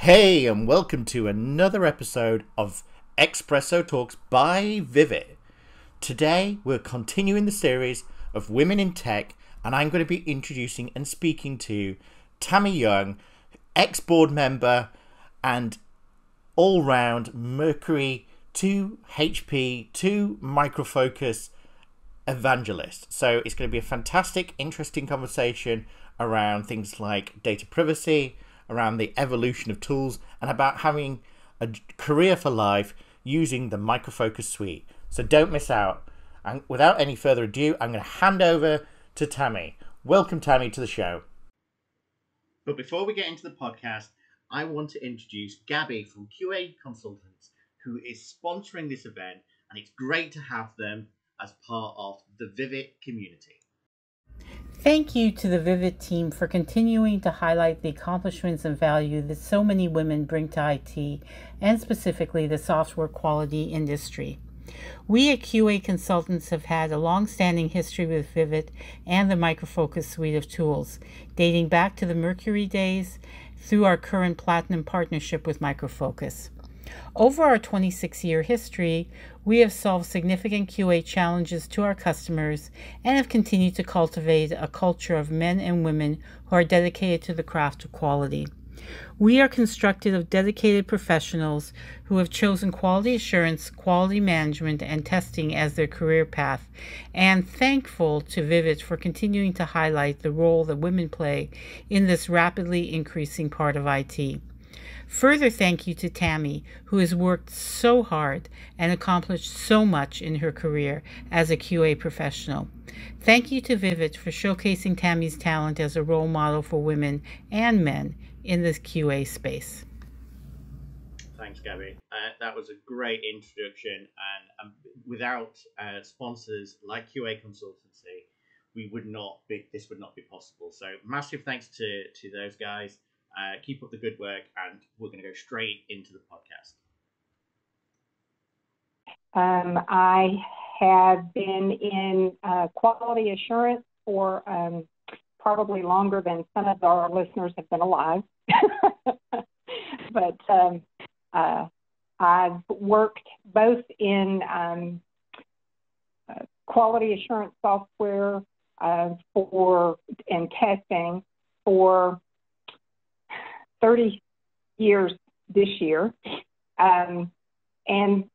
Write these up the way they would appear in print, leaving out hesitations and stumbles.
Hey, and welcome to another episode of Espresso Talks by Vivit. Today, we're continuing the series of Women in Tech, and I'm going to be introducing and speaking to Tammy Young, ex-board member and all-round Mercury to HP to Micro Focus evangelist. So it's going to be a fantastic, interesting conversation around things like data privacy, around the evolution of tools, and about having a career for life using the Micro Focus suite. So don't miss out. And without any further ado, I'm going to hand over to Tammy. Welcome, Tammy, to the show. But before we get into the podcast, I want to introduce Gabby from QA Consultants, who is sponsoring this event, and it's great to have them as part of the Vivit community. Thank you to the Vivit team for continuing to highlight the accomplishments and value that so many women bring to IT, and specifically the software quality industry. We at QA Consultants have had a long-standing history with Vivit and the Micro Focus suite of tools, dating back to the Mercury days through our current Platinum partnership with Micro Focus. Over our 26-year history, we have solved significant QA challenges to our customers and have continued to cultivate a culture of men and women who are dedicated to the craft of quality. We are constructed of dedicated professionals who have chosen quality assurance, quality management, and testing as their career path, and thankful to Vivit for continuing to highlight the role that women play in this rapidly increasing part of IT. Further thank you to Tammy, who has worked so hard and accomplished so much in her career as a QA professional. Thank you to Vivit for showcasing Tammy's talent as a role model for women and men in this QA space. Thanks, Gabby. That was a great introduction, and without sponsors like QA Consultancy, this would not be possible. So massive thanks to those guys. Keep up the good work, and we're going to go straight into the podcast. I have been in quality assurance for probably longer than some of our listeners have been alive. But I've worked both in quality assurance software and testing for 30 years this year. And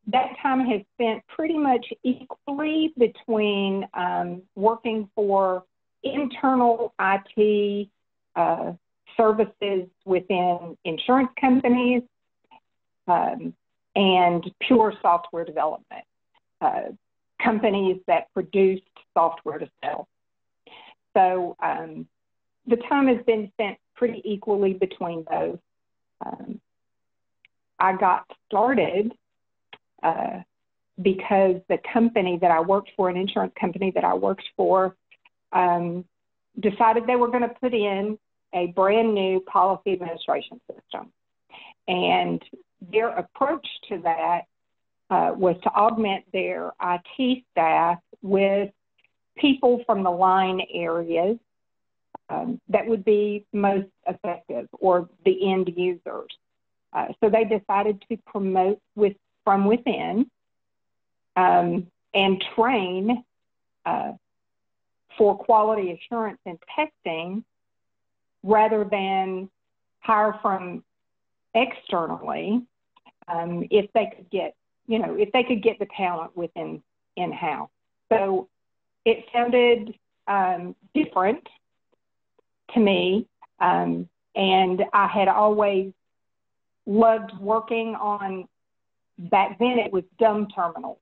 that time has spent pretty much equally between working for internal IT services within insurance companies and pure software development, companies that produced software to sell. So the time has been spent pretty equally between those. I got started because the company that I worked for, an insurance company that I worked for, decided they were going to put in a brand new policy administration system. And their approach to that was to augment their IT staff with people from the line areas that would be most effective, or the end users. So they decided to promote from within and train for quality assurance and testing rather than hire from externally if they could get the talent within in-house. So it sounded different to me, and I had always loved working on, back then it was dumb terminals.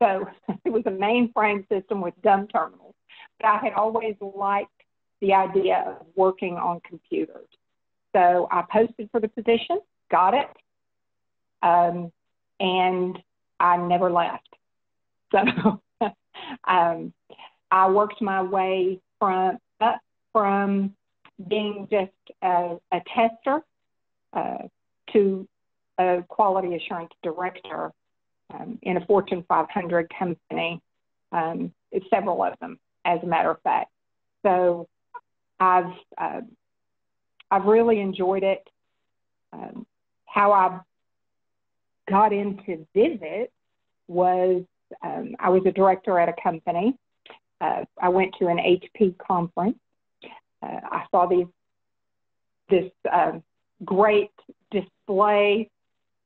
So it was a mainframe system with dumb terminals. But I had always liked the idea of working on computers. So I posted for the position, got it, and I never left. So I worked my way from being just a tester to a quality assurance director in a Fortune 500 company, several of them, as a matter of fact. So I've really enjoyed it. How I got into Vivit was I was a director at a company. I went to an HP conference. I saw this great display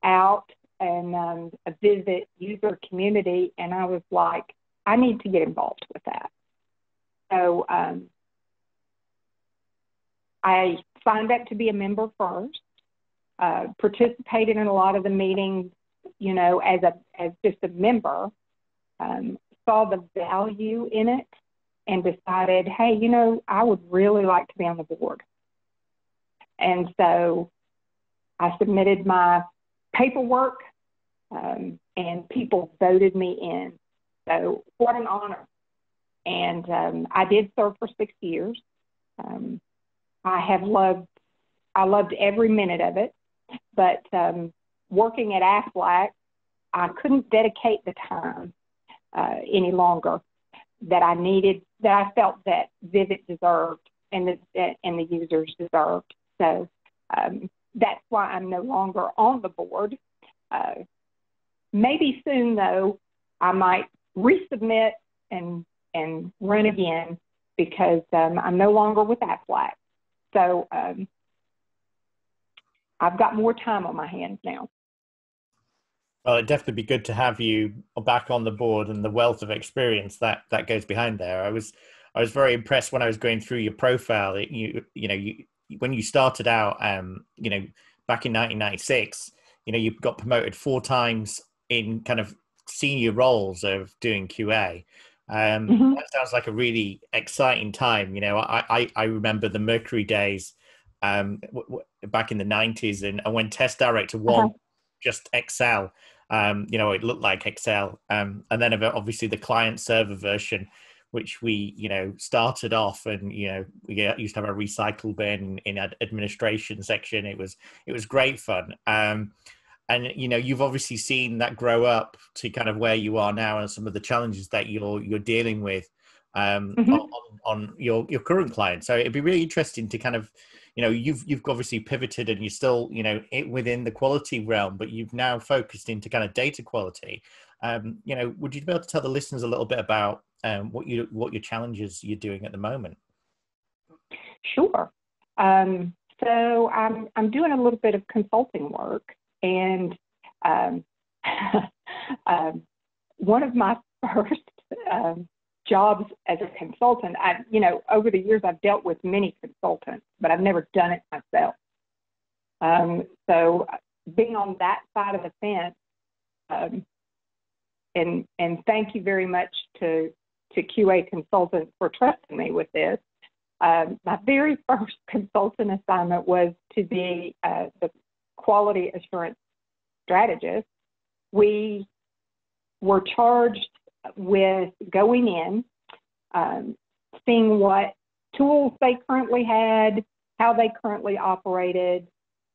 out and a Vivit user community, and I was like, I need to get involved with that. So I signed up to be a member first, participated in a lot of the meetings, you know, as just a member, saw the value in it, and decided, hey, you know, I would really like to be on the board. And so I submitted my paperwork, and people voted me in. So what an honor. And I did serve for 6 years. I loved every minute of it, but working at Aflac, I couldn't dedicate the time any longer that I needed, that I felt that Vivit deserved and the users deserved. So that's why I'm no longer on the board. Maybe soon, though, I might resubmit and run again, because I'm no longer with Aflac. So I've got more time on my hands now. Well, it'd definitely be good to have you back on the board, and the wealth of experience that goes behind there. I was very impressed when I was going through your profile. When you started out, back in 1996, you got promoted 4 times in kind of senior roles of doing QA. That sounds like a really exciting time. I remember the Mercury days back in the 90s, and when test director one just Excel. It looked like Excel, and then obviously the client server version, which we started off, and we used to have a recycle bin in administration section. It was great fun. And you've obviously seen that grow up to kind of where you are now, and some of the challenges that you're dealing with on your current client. So it'd be really interesting to kind of, you've obviously pivoted, and you're still within the quality realm, but you've now focused into kind of data quality. Would you be able to tell the listeners a little bit about what your challenges you're doing at the moment? Sure. So I'm doing a little bit of consulting work, and one of my first jobs as a consultant, over the years I've dealt with many consultants, but I've never done it myself. So being on that side of the fence, and thank you very much to QA consultants for trusting me with this. My very first consultant assignment was to be the quality assurance strategist. We were charged with going in, seeing what tools they currently had, how they currently operated,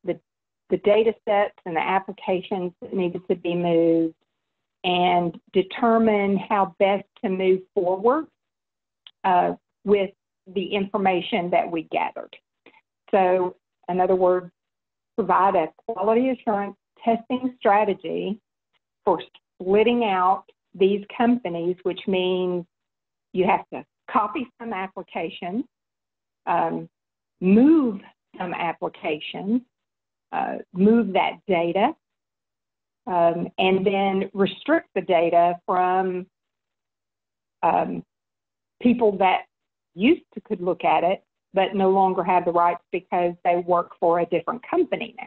the data sets and the applications that needed to be moved, and determine how best to move forward with the information that we gathered. So, in other words, provide a quality assurance testing strategy for splitting out these companies, which means you have to copy some applications, move some applications, move that data, and then restrict the data from people that could look at it, but no longer have the rights because they work for a different company now.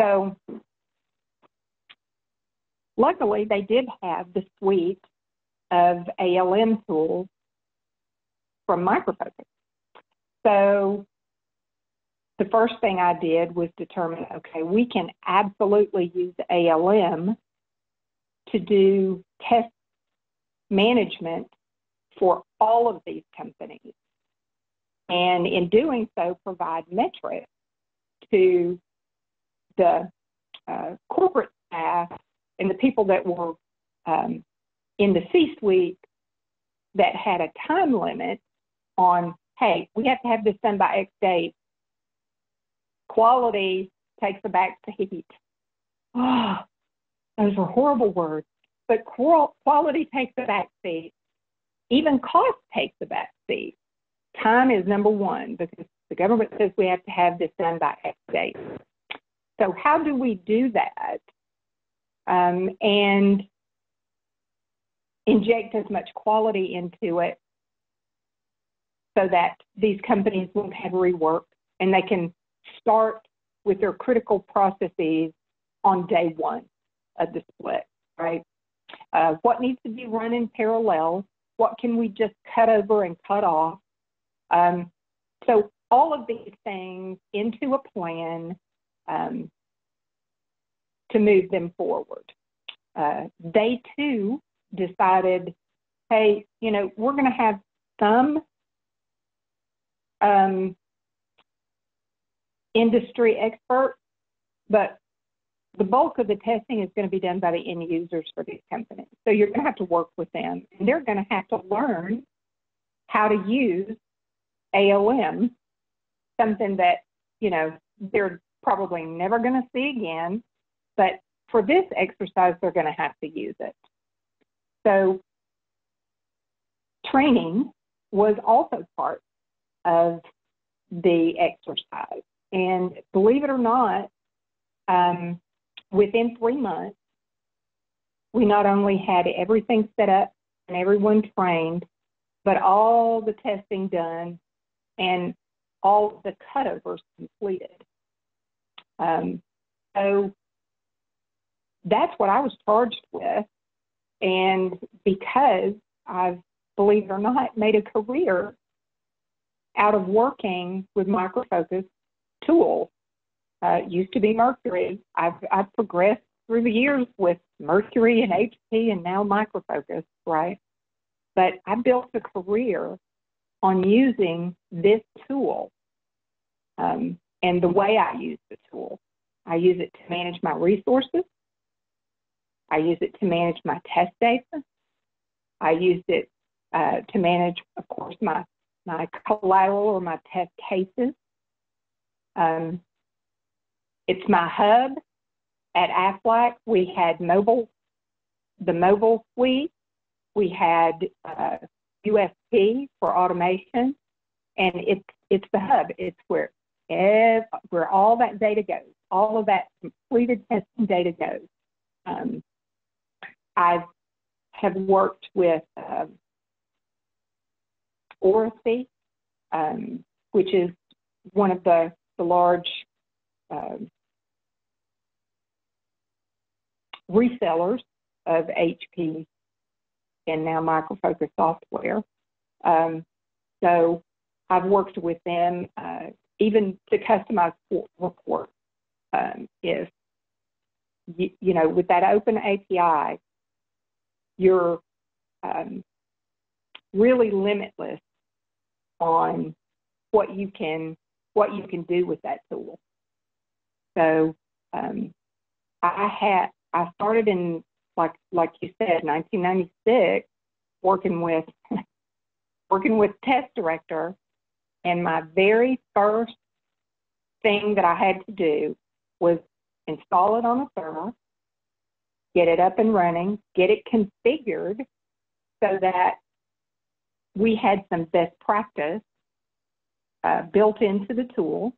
So luckily, they did have the suite of ALM tools from Micro Focus. So the first thing I did was determine, okay, we can absolutely use ALM to do test management for all of these companies. And in doing so, provide metrics to the corporate staff and the people that were in the C-suite that had a time limit on, hey, we have to have this done by X date. quality takes a back seat. Oh, those are horrible words. But quality takes a back seat. Even cost takes a back seat. Time is number one because the government says we have to have this done by X date. So how do we do that and inject as much quality into it so that these companies won't have rework and they can start with their critical processes on day one of the split, right? What needs to be run in parallel? What can we just cut over and cut off? So all of these things into a plan to move them forward. They too decided, hey, we're going to have some industry experts, but the bulk of the testing is going to be done by the end users for these companies. So you're going to have to work with them, and they're going to have to learn how to use AOM, something that, they're probably never going to see again, but for this exercise, they're going to have to use it. So training was also part of the exercise. And believe it or not, within 3 months, we not only had everything set up and everyone trained, but all the testing done and all the cutovers completed. So that's what I was charged with. And because I've, believe it or not, made a career out of working with Micro Focus tools. It used to be Mercury. I've progressed through the years with Mercury and HP and now Micro Focus, right? But I built a career on using this tool and the way I use the tool. I use it to manage my resources. I use it to manage my test data. I use it to manage, of course, my collateral or my test cases. It's my hub. At Aflac, we had the mobile suite. We had USP for automation, and it's the hub. It's where all that data goes. All of that completed testing data goes. I have worked with Oracy, which is one of the large resellers of HP and now Micro Focus software. So I've worked with them even to customize reports. If with that open API, you're really limitless on what you can do with that tool. So I started in like you said, 1996, working with Test Director, and my very first thing that I had to do was install it on a server, get it up and running, get it configured so that we had some best practice built into the tool,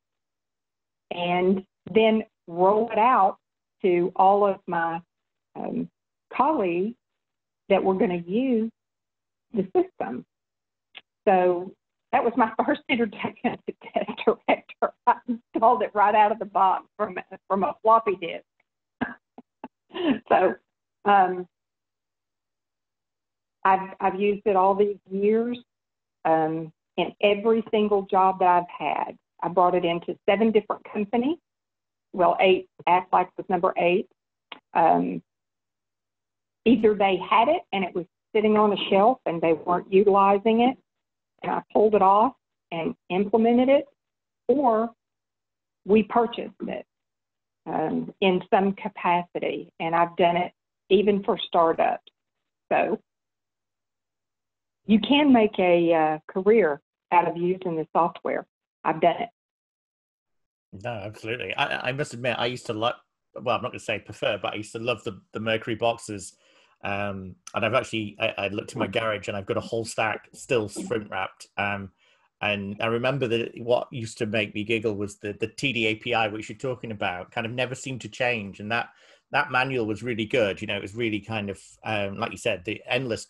and then roll it out to all of my colleagues that were going to use the system. So that was my first introduction to Test Director. I installed it right out of the box from a floppy disk. So I've used it all these years, in every single job that I've had. I brought it into 7 different companies. Well, 8. Aflac was number 8. Either they had it and it was sitting on a shelf and they weren't utilizing it, and I pulled it off and implemented it, or we purchased it in some capacity, and I've done it even for startups. So you can make a career out of using the software. I've done it. No, absolutely. I must admit, I used to like, well, I'm not going to say prefer, but I used to love the Mercury boxes. And I've actually, I looked in my garage and I've got a whole stack still shrink wrapped. And I remember that what used to make me giggle was the TD API, which you're talking about, kind of never seemed to change. And that manual was really good. You know, it was really kind of, like you said, the endless,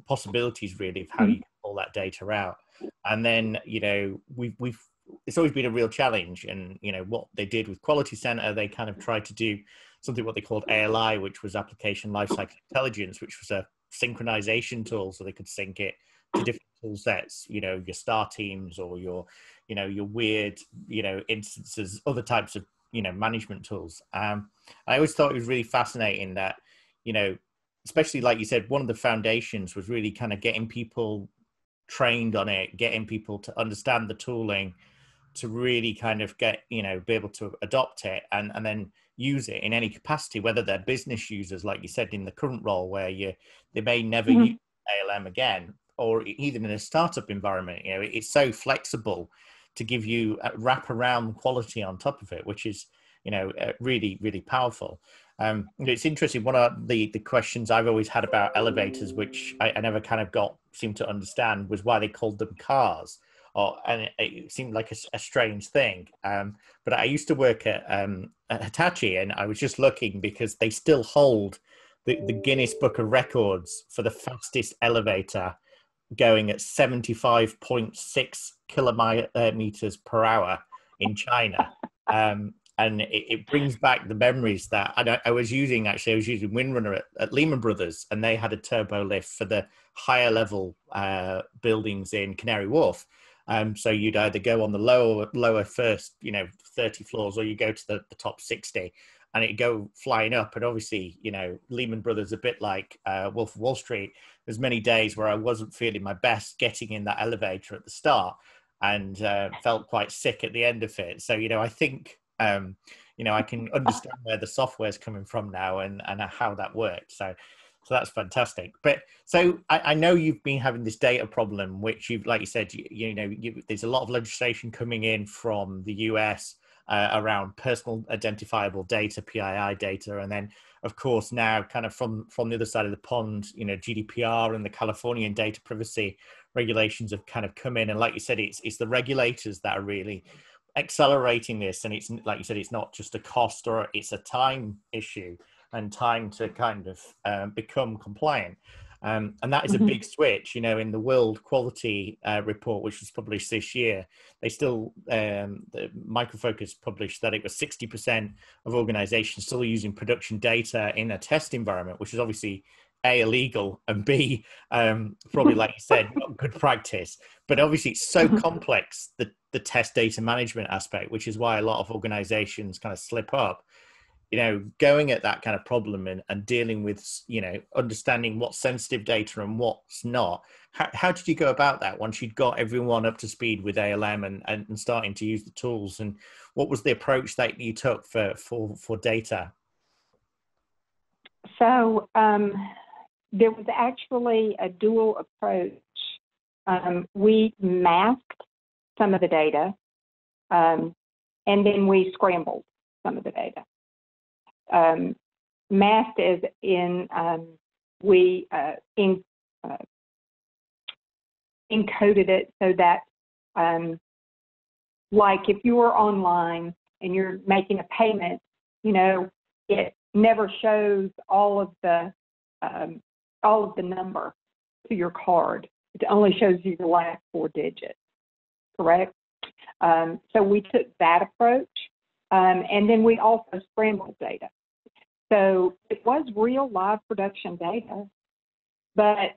possibilities really of how you can pull that data out. And then, you know, we've it's always been a real challenge. And you know what they did with Quality Center, they kind of tried to do something what they called ALI, which was application lifecycle intelligence, which was a synchronization tool, so they could sync it to different tool sets. You know, your star teams or your, you know, your weird, you know, instances, other types of, you know, management tools. I always thought it was really fascinating that, you know, especially like you said, one of the foundations was really kind of getting people trained on it, getting people to understand the tooling, to really kind of get, you know, be able to adopt it and then use it in any capacity, whether they're business users, like you said, in the current role where they may never use ALM again, or even in a startup environment. You know, it's so flexible to give you a wraparound quality on top of it, which is, you know, really, really powerful. It's interesting. One of the questions I've always had about elevators, which I never kind of seemed to understand, was why they called them cars. And it seemed like a strange thing. But I used to work at Hitachi, and I was just looking because they still hold the Guinness Book of Records for the fastest elevator, going at 75.6 kilometers per hour in China. And it brings back the memories that I was using. Actually, I was using Windrunner at Lehman Brothers, and they had a turbo lift for the higher level buildings in Canary Wharf. So you'd either go on the lower first, you know, 30 floors, or you go to the top 60, and it'd go flying up. And obviously, you know, Lehman Brothers, a bit like Wolf of Wall Street, there's many days where I wasn't feeling my best getting in that elevator at the start, and felt quite sick at the end of it. So, you know, I think, you know, I can understand where the software is coming from now and how that works. So that's fantastic. But so I know you've been having this data problem, which you've, like you said, you know, there's a lot of legislation coming in from the US around personal identifiable data, PII data, and then of course now kind of from the other side of the pond, you know, GDPR and the Californian data privacy regulations have kind of come in. And like you said, it's the regulators that are really accelerating this. And it's like you said, it's not just a cost, or it's a time issue and time to kind of become compliant. And that is a big switch. You know, in the World Quality Report, which was published this year, they still, the Micro Focus published that it was 60% of organizations still using production data in a test environment, which is obviously A, illegal, and B, probably, like you said, not good practice. But obviously it's so complex, the test data management aspect, which is why a lot of organizations kind of slip up. You know, going at that kind of problem and dealing with, you know, understanding what's sensitive data and what's not. How did you go about that once you'd got everyone up to speed with ALM and starting to use the tools? And what was the approach that you took for data? So there was actually a dual approach. We masked some of the data, and then we scrambled some of the data. Masked as in we encoded it so that, like if you were online and you're making a payment, you know, it never shows all of the number to your card. It only shows you the last 4 digits, correct? So we took that approach, and then we also scrambled data. So it was real live production data, but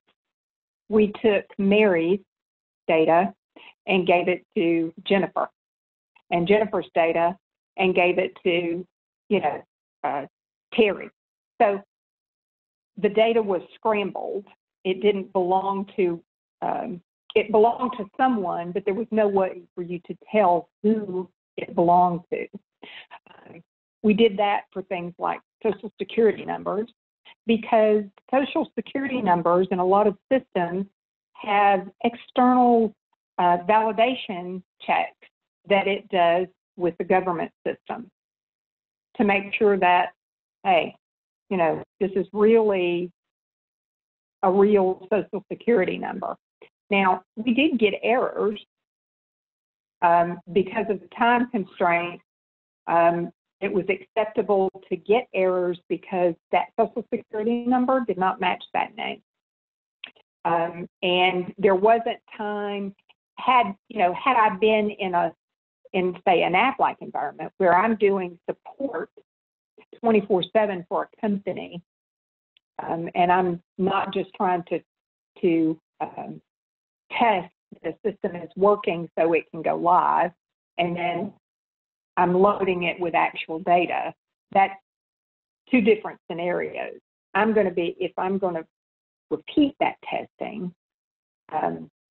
we took Mary's data and gave it to Jennifer, and Jennifer's data and gave it to, you know, Terry. So the data was scrambled. It didn't belong to, it belonged to someone, but there was no way for you to tell who it belonged to. We did that for things like Social Security numbers, because Social Security numbers in a lot of systems have external validation checks that it does with the government system to make sure that, hey, this is really a real Social Security number. Now, we did get errors because of the time constraint. It was acceptable to get errors because that Social Security number did not match that name. And there wasn't time, had I been in say an app-like environment where I'm doing support 24/7 for a company, and I'm not just trying to test the system is working so it can go live, and then I'm loading it with actual data. That's two different scenarios. If I'm going to repeat that testing,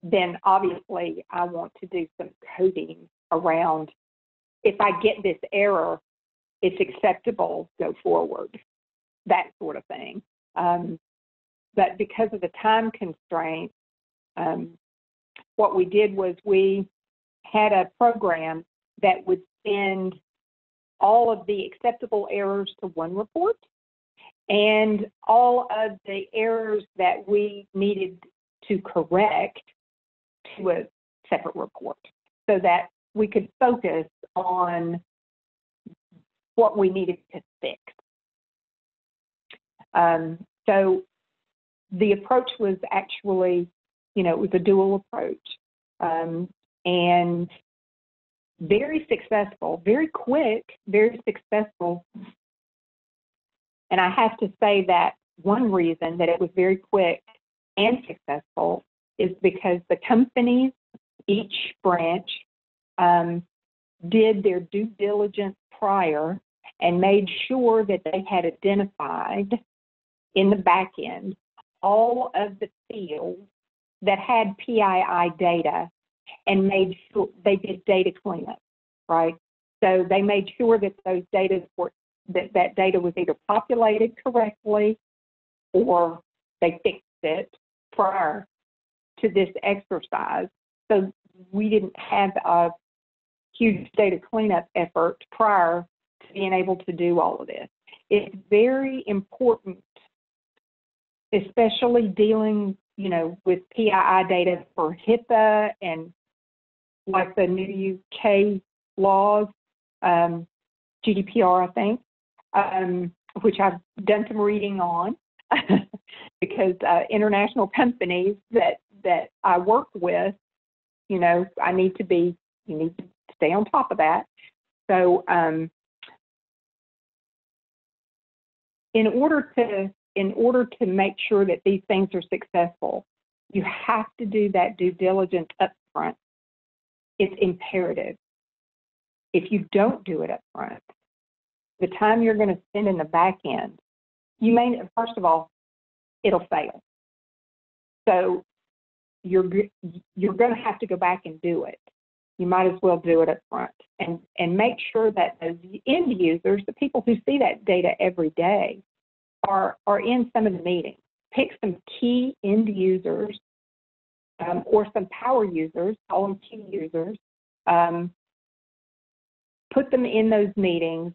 then obviously I want to do some coding around, if I get this error, it's acceptable, go forward, that sort of thing. But because of the time constraint, what we did was we had a program that would send all of the acceptable errors to one report and all of the errors that we needed to correct to a separate report, so that we could focus on what we needed to fix. So the approach was actually, it was a dual approach, and very successful, very quick, very successful. And I have to say that one reason that it was very quick and successful is because the companies, each branch, did their due diligence prior and made sure that they had identified in the back end all of the fields that had PII data and made sure they did data cleanup, right? So they made sure that those data that data was either populated correctly or they fixed it prior to this exercise. So we didn't have a huge data cleanup effort prior to being able to do all of this. It's very important, especially dealing, with PII data for HIPAA and like the new UK laws, GDPR, I think, which I've done some reading on because international companies that I work with, you need to stay on top of that. So in order to make sure that these things are successful, you have to do that due diligence up front. It's imperative. If you don't do it up front, the time you're going to spend in the back end, first of all, it'll fail. So you're going to have to go back and do it. You might as well do it up front and make sure that those end users, the people who see that data every day, are in some of the meetings. Pick some key end users or some power users, call them key users, put them in those meetings.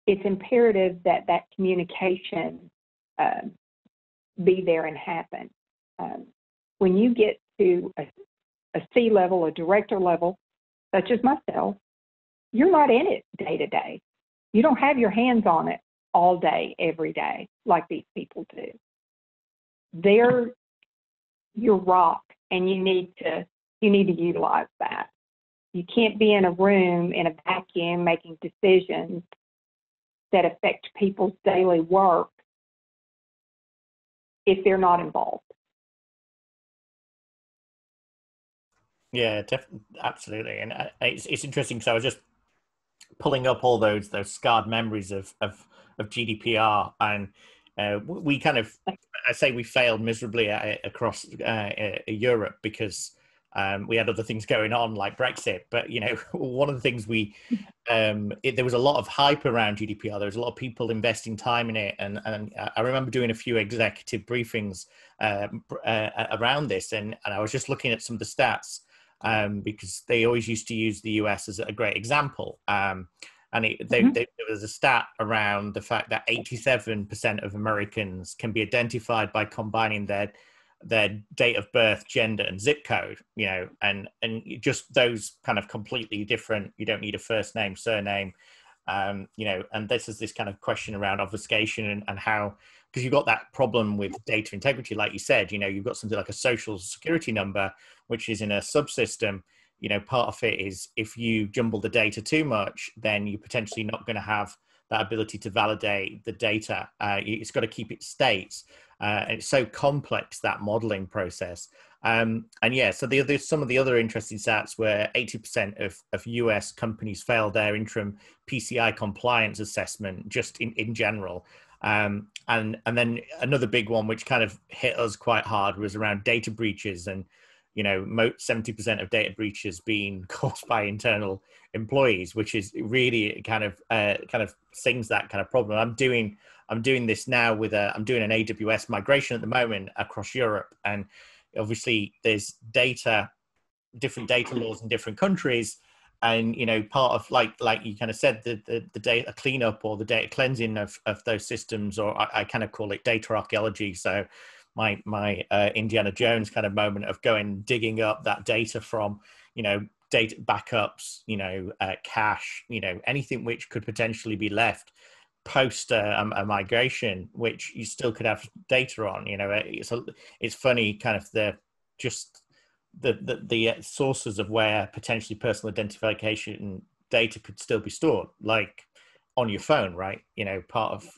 It's imperative that that communication be there and happen. When you get to a C level, a director level, such as myself, you're not in it day to day. You don't have your hands on it all day, every day, like these people do. They're your rock, and you need to utilize that. You can't be in a room in a vacuum making decisions that affect people's daily work if they're not involved. Yeah, absolutely. And it's interesting because I was just pulling up all those scarred memories of GDPR, and we kind of, I say we failed miserably across Europe because we had other things going on like Brexit. But one of the things there was a lot of hype around GDPR. There was a lot of people investing time in it, and I remember doing a few executive briefings around this, and I was just looking at some of the stats. because they always used to use the US as a great example. And there was a stat around the fact that 87% of Americans can be identified by combining their date of birth, gender, and zip code, and just those kind of completely different. You don't need a first name, surname, and this is this kind of question around obfuscation and how, because you've got that problem with data integrity, like you said, you've got something like a social security number, which is in a subsystem. Part of it is if you jumble the data too much, then you're potentially not going to have that ability to validate the data. It's got to keep its states. And it's so complex, that modeling process. So some of the other interesting stats were 80% of US companies failed their interim PCI compliance assessment just in general. And then another big one, which kind of hit us quite hard, was around data breaches. And 70% of data breaches being caused by internal employees, which is really kind of sings that kind of problem. I'm doing this now I'm doing an AWS migration at the moment across Europe, and obviously there's different data laws in different countries, and part of like you kind of said, the data cleanup or the data cleansing of those systems, or I kind of call it data archaeology. So my Indiana Jones kind of moment of digging up that data from, data backups, cache, anything which could potentially be left post a migration, which you still could have data on. It's funny, kind of the sources of where potentially personal identification data could still be stored, like on your phone, right? Part of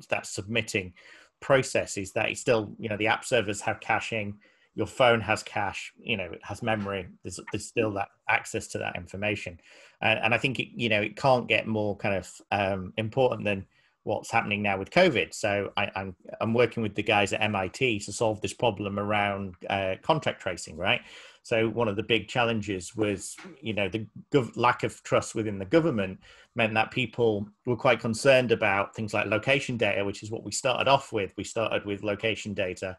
that submitting process is that it's still, the app servers have caching, your phone has cache, it has memory. There's still that access to that information, and I think it can't get more kind of important than what's happening now with COVID. So I'm working with the guys at MIT to solve this problem around contact tracing, right? So one of the big challenges was, the lack of trust within the government meant that people were quite concerned about things like location data, which is what we started off with. We started with location data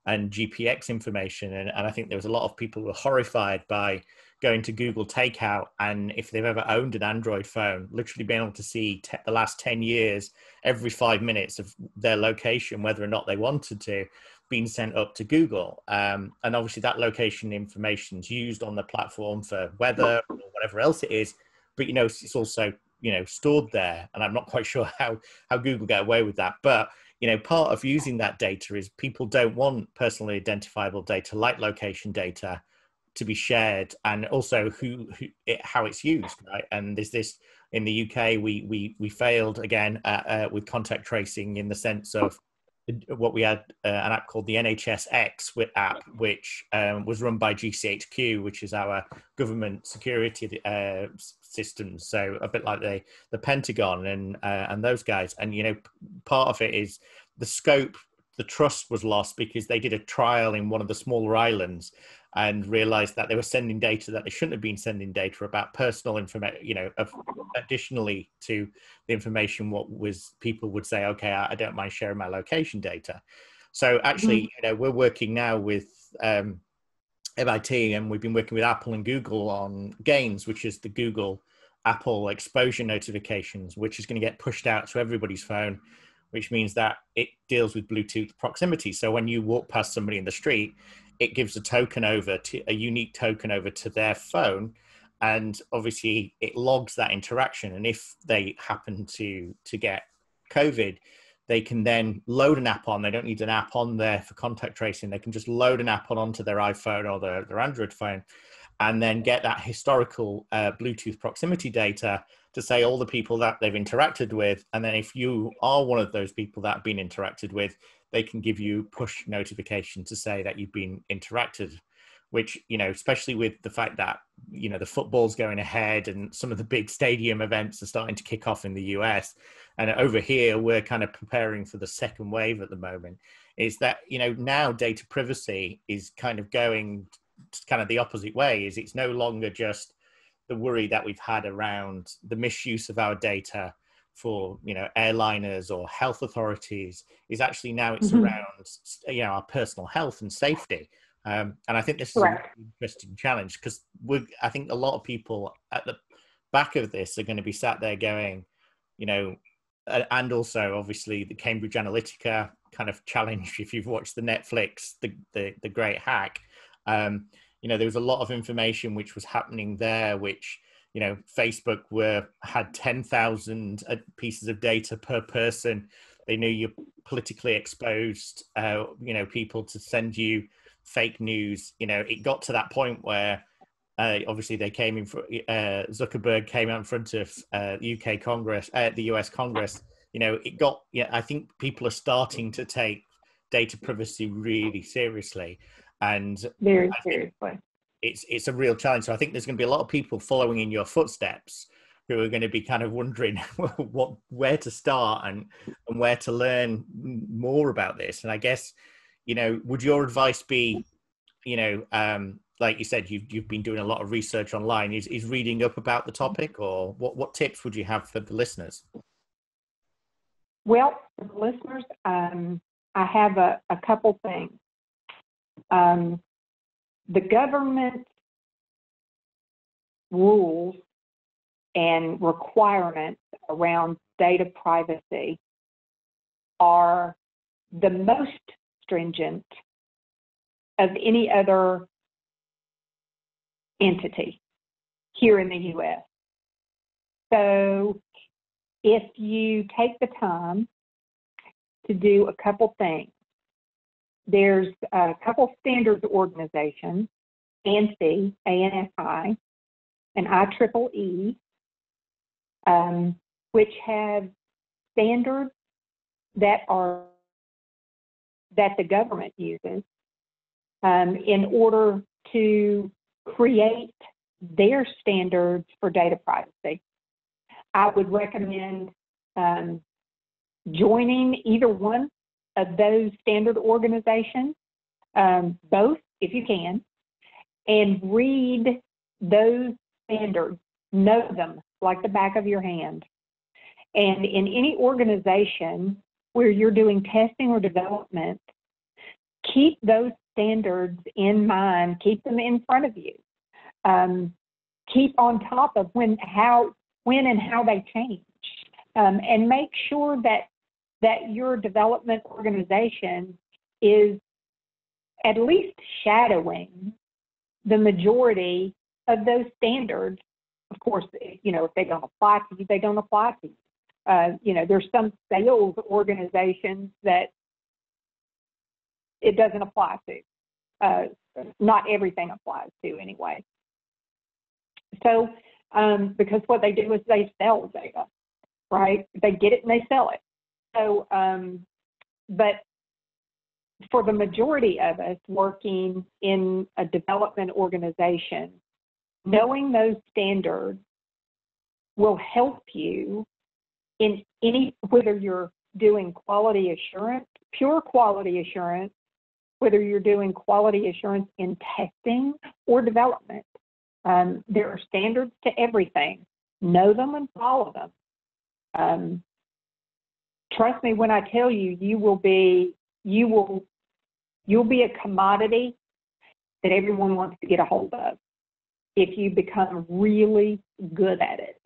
and GPX information. And I think there was a lot of people who were horrified by going to Google Takeout, and if they've ever owned an Android phone, literally being able to see the last 10 years, every 5 minutes of their location, whether or not they wanted to, being sent up to Google. And obviously that location information is used on the platform for weather or whatever else it is, but it's also stored there. And I'm not quite sure how Google get away with that, but part of using that data is people don't want personally identifiable data like location data to be shared, and also how it's used, right? And there's this in the UK, we failed again with contact tracing, in the sense of what we had an app called the NHS X app, which was run by GCHQ, which is our government security systems. So a bit like the Pentagon and those guys. And part of it is the scope. The trust was lost because they did a trial in one of the smaller islands and realized that they were sending data that they shouldn't have been sending data about personal information, additionally to the information people would say, okay, I don't mind sharing my location data. So actually, we're working now with MIT, and we've been working with Apple and Google on GAINS, which is the Google Apple exposure notifications, which is going to get pushed out to everybody's phone, which means that it deals with Bluetooth proximity. So when you walk past somebody in the street, it gives a unique token over to their phone. And obviously it logs that interaction. And if they happen to get COVID, they can then load an app on. They don't need an app on there for contact tracing. They can just load an app onto their iPhone or their Android phone, and then get that historical Bluetooth proximity data to say all the people that they've interacted with. And then if you are one of those people that have been interacted with, they can give you push notification to say that you've been interacted, which, especially with the fact that, the football's going ahead and some of the big stadium events are starting to kick off in the US. And over here, we're kind of preparing for the second wave at the moment, is that, now data privacy is kind of going kind of the opposite way. Is it's no longer just the worry that we've had around the misuse of our data for airliners or health authorities. Is actually now it's around our personal health and safety. And I think this is a really Correct. interesting challenge because I think a lot of people at the back of this are going to be sat there going, you know, and also obviously the Cambridge Analytica kind of challenge. If you've watched the Netflix, the Great Hack, you know, there was a lot of information which was happening there, which, you know, Facebook had 10,000 pieces of data per person. They knew you're politically exposed, you know, people to send you fake news. You know, it got to that point where obviously they came in for Zuckerberg came out in front of UK Congress, the US Congress. You know, it got, yeah, I think people are starting to take data privacy really seriously, and Very I think seriously. it's a real challenge. So I think there's going to be a lot of people following in your footsteps who are going to be kind of wondering where to start and where to learn more about this. And I guess, you know, would your advice be, you know, like you said, you've been doing a lot of research online. Is reading up about the topic, or what tips would you have for the listeners? Well, for the listeners, I have a couple things. The government rules and requirements around data privacy are the most stringent of any other entity here in the U.S. So if you take the time to do a couple things, there's a couple standards organizations, ANSI, ANSI, and IEEE, which have standards that the government uses in order to create their standards for data privacy. I would recommend joining either one of those standard organizations, both if you can, and read those standards, know them like the back of your hand. And in any organization where you're doing testing or development, keep those standards in mind, keep them in front of you. Keep on top of when and how they change, and make sure that your development organization is at least shadowing the majority of those standards. Of course, you know, if they don't apply to you, they don't apply to you. You know, there's some sales organizations that it doesn't apply to. Not everything applies to anyway. So, because what they do is they sell data, right? They get it and they sell it. So, but for the majority of us working in a development organization, knowing those standards will help you in whether you're doing quality assurance, pure quality assurance, whether you're doing quality assurance in testing or development. There are standards to everything. Know them and follow them. Trust me when I tell you, you'll be a commodity that everyone wants to get a hold of if you become really good at it.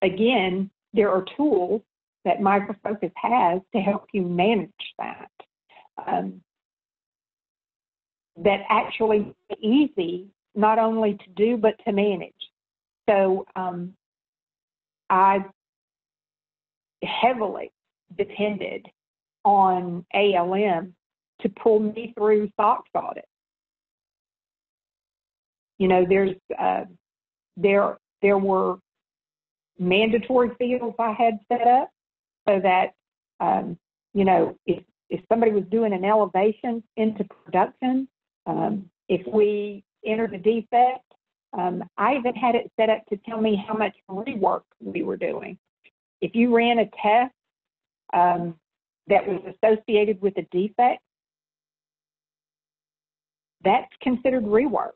Again, there are tools that Micro Focus has to help you manage that. That actually make it easy not only to do but to manage. So I heavily depended on ALM to pull me through SOX audit. You know, there were mandatory fields I had set up so that you know, if somebody was doing an elevation into production, if we entered a defect, I even had it set up to tell me how much rework we were doing. If you ran a test that was associated with a defect, that's considered rework,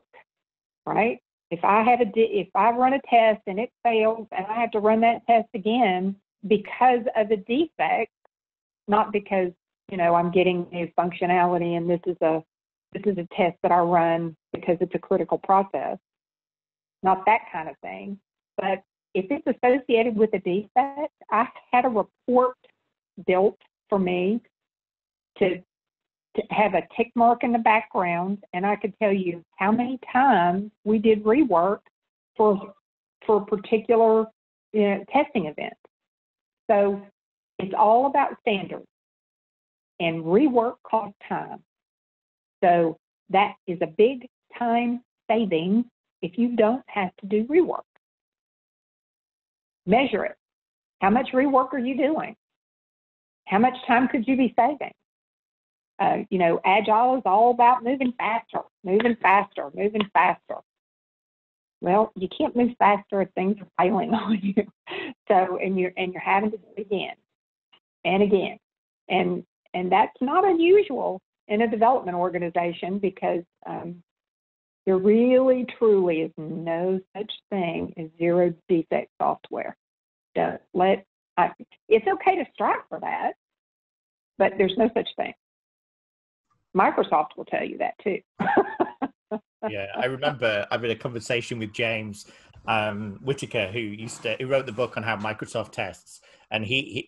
right? If I run a test and it fails and I have to run that test again because of a defect, not because I'm getting new functionality, and this is a test that I run because it's a critical process. Not that kind of thing. But if it's associated with a defect, I had a report built for me to have a tick mark in the background, and I could tell you how many times we did rework for particular testing events. So it's all about standards, and rework costs time. So that is a big time saving if you don't have to do rework. Measure it. How much rework are you doing? How much time could you be saving? Agile is all about moving faster. Well, you can't move faster if things are failing on you. So, and you're having to do it again and again, and that's not unusual in a development organization, because there really, truly is no such thing as zero defect software. It's okay to strive for that, but there's no such thing. Microsoft will tell you that too. Yeah, I remember having a conversation with James Whitaker, who wrote the book on how Microsoft tests, and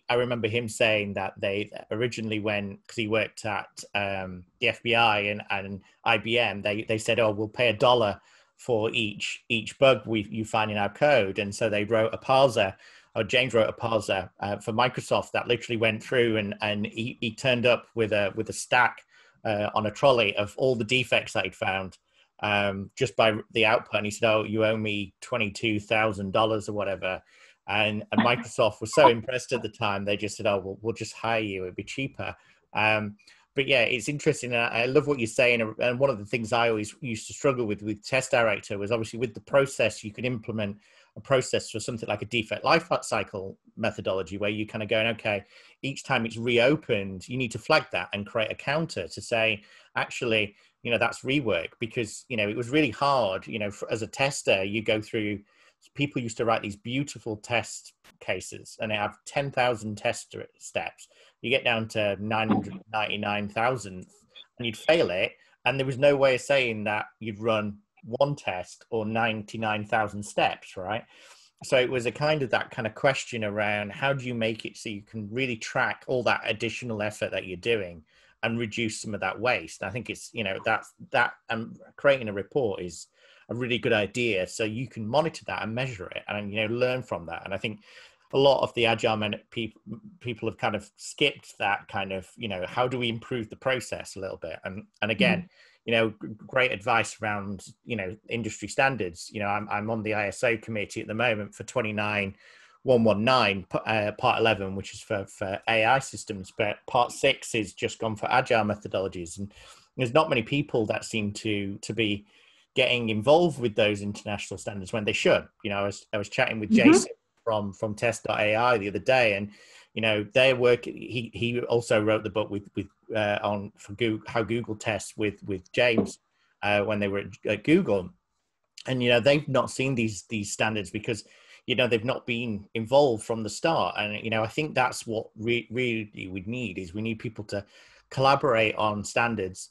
I remember him saying that they originally, because he worked at the FBI and IBM, they said, oh, we'll pay $1 for each bug you find in our code, and so they wrote a parser. Or James wrote a parser for Microsoft that literally went through, and he turned up with a stack on a trolley of all the defects that he'd found. Just by the output, and he said, "Oh, you owe me $22,000 or whatever," and Microsoft was so impressed at the time, they just said, "Oh, well, we'll just hire you; it'd be cheaper." But yeah, it's interesting. I love what you're saying, and one of the things I always used to struggle with Test Director was obviously with the process. You could implement a process for something like a defect life cycle methodology, where you kind of going, okay, each time it's reopened, you need to flag that and create a counter to say, actually, that's rework, because, it was really hard, as a tester, you go through, people used to write these beautiful test cases and they have 10,000 test steps. You get down to 999,000 and you'd fail it. And there was no way of saying that you'd run one test or 99,000 steps, right? So it was that kind of question around how do you make it so you can really track all that additional effort that you're doing and reduce some of that waste. I think it's, that creating a report is a really good idea. So you can monitor that and measure it and, learn from that. And I think a lot of the agile people have kind of skipped that kind of, how do we improve the process a little bit? And again, great advice around, industry standards. I'm on the ISO committee at the moment for 29119, part 11, which is for AI systems, but part 6 is just gone for agile methodologies. And there's not many people that seem to be getting involved with those international standards when they should. I was chatting with Jason from Test.ai the other day, and their work. He also wrote the book on Google, how Google tests with James when they were at Google, and they've not seen these standards because they've not been involved from the start. And I think that's what really we need people to collaborate on standards,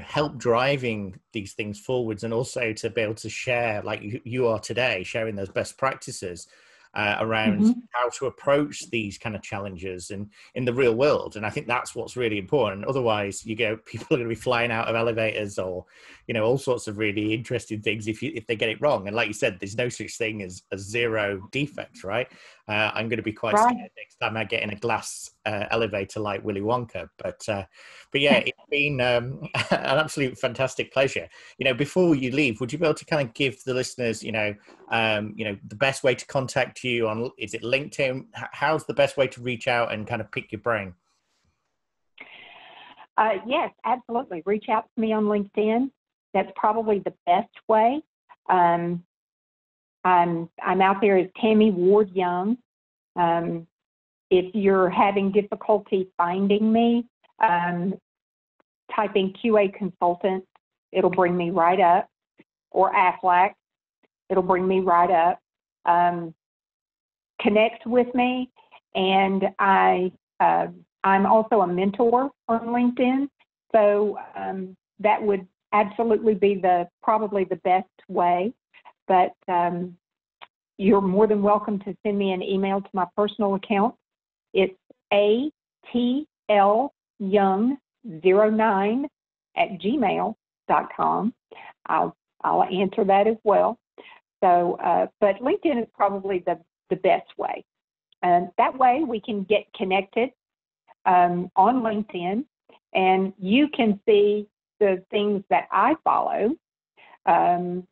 help driving these things forwards, and also to be able to share, like you are today, sharing those best practices around how to approach these kind of challenges in the real world. And I think that's what's really important. Otherwise, people are going to be flying out of elevators or, all sorts of really interesting things if they get it wrong. And like you said, there's no such thing as zero defects, right? I'm going to be quite scared next time I get in a glass elevator like Willy Wonka. But yeah, it's been an absolute fantastic pleasure. Before you leave, would you be able to kind of give the listeners, the best way to contact you on? Is it LinkedIn? How's the best way to reach out and kind of pick your brain? Yes, absolutely. Reach out to me on LinkedIn. That's probably the best way. I'm out there as Tammy Ward Young. If you're having difficulty finding me, type in QA consultant. It'll bring me right up, or Aflac. It'll bring me right up. Connect with me, and I I'm also a mentor on LinkedIn, so that would absolutely be probably the best way. But you're more than welcome to send me an email to my personal account. It's atlyoung09@gmail.com. I'll answer that as well. So, but LinkedIn is probably the best way. And that way we can get connected on LinkedIn, and you can see the things that I follow. And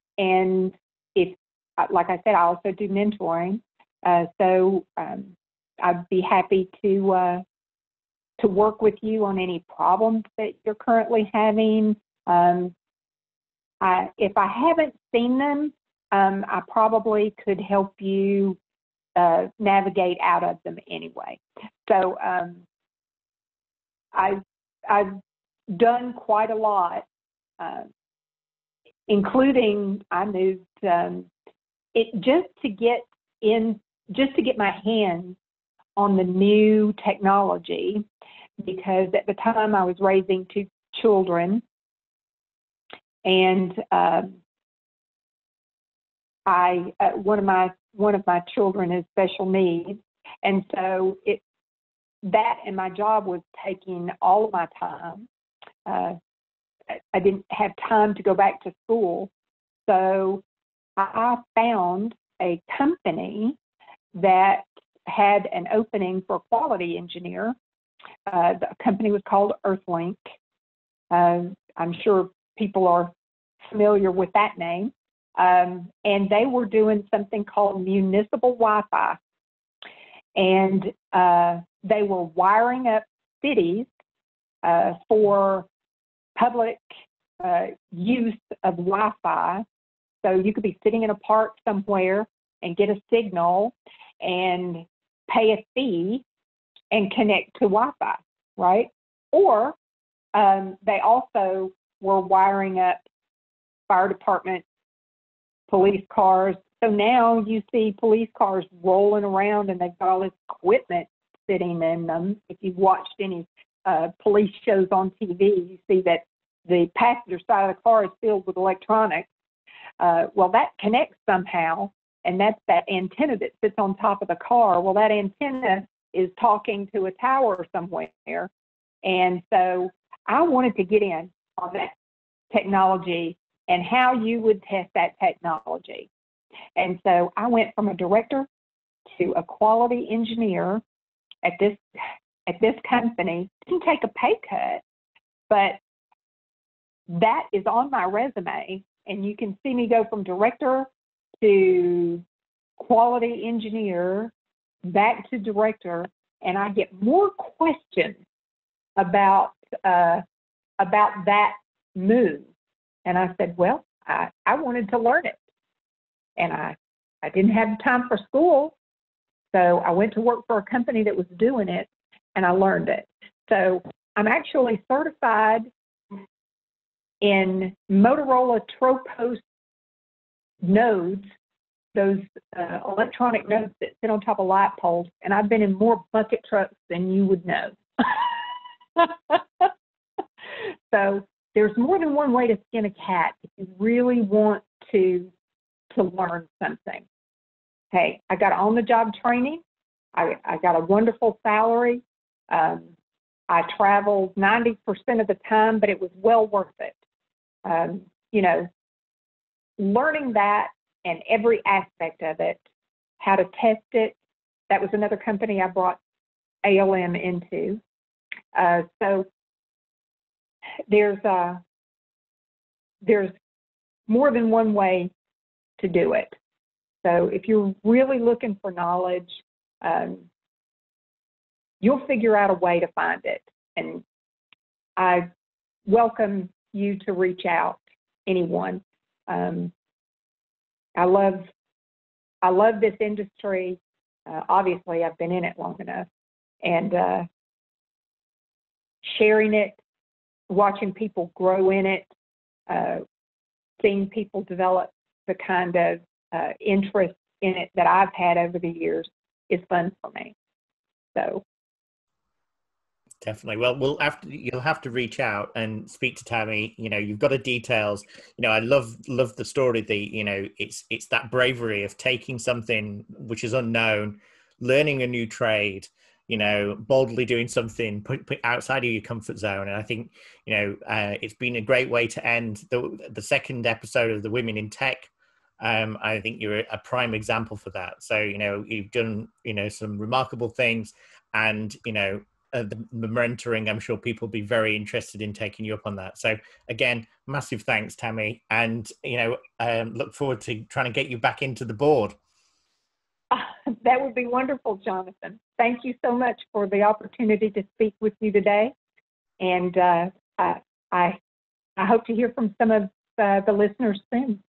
if, like I said, I also do mentoring. So I'd be happy to work with you on any problems that you're currently having. If I haven't seen them, I probably could help you navigate out of them anyway. So I've done quite a lot, including I moved just to get my hands on the new technology, because at the time I was raising 2 children, and one of my children has special needs, and so that and my job was taking all of my time. I didn't have time to go back to school, so I found a company that had an opening for a quality engineer. The company was called Earthlink. I'm sure people are familiar with that name. And they were doing something called municipal Wi-Fi. And they were wiring up cities for public use of Wi-Fi. So you could be sitting in a park somewhere and get a signal and pay a fee and connect to Wi-Fi, right? Or they also were wiring up fire department, police cars. So now you see police cars rolling around and they've got all this equipment sitting in them. If you've watched any police shows on TV, you see that the passenger side of the car is filled with electronics. Well, that connects somehow, and that's that antenna that sits on top of the car. Well, that antenna is talking to a tower somewhere. And so I wanted to get in on that technology and how you would test that technology. And so I went from a director to a quality engineer at this company. Didn't take a pay cut, but that is on my resume, and you can see me go from director to quality engineer back to director, and I get more questions about that move. And I said, well, I wanted to learn it, and I didn't have time for school, so I went to work for a company that was doing it, and I learned it. So I'm actually certified in Motorola Tropos nodes, those electronic nodes that sit on top of light poles, and I've been in more bucket trucks than you would know. So there's more than one way to skin a cat if you really want to learn something. Hey, I got on-the-job training. I got a wonderful salary. I traveled 90% of the time, but it was well worth it. Learning that and every aspect of it, how to test it. That was another company I brought ALM into. So there's more than one way to do it. So if you're really looking for knowledge, you'll figure out a way to find it. And I welcome you to reach out, anyone. I love this industry. Obviously, I've been in it long enough, and sharing it, watching people grow in it, seeing people develop the kind of interest in it that I've had over the years is fun for me. So, Definitely. Well, you'll have to reach out and speak to Tammy. You know, you've got the details. You know, I love the story. It's that bravery of taking something which is unknown, learning a new trade. You know, boldly doing something put outside of your comfort zone. And I think it's been a great way to end the second episode of the Women in Tech. I think you're a prime example for that. So you've done some remarkable things, and the mentoring, I'm sure people will be very interested in taking you up on that. So again, massive thanks, Tammy, and look forward to trying to get you back into the board. That would be wonderful, Jonathan. Thank you so much for the opportunity to speak with you today, and I hope to hear from some of the listeners soon.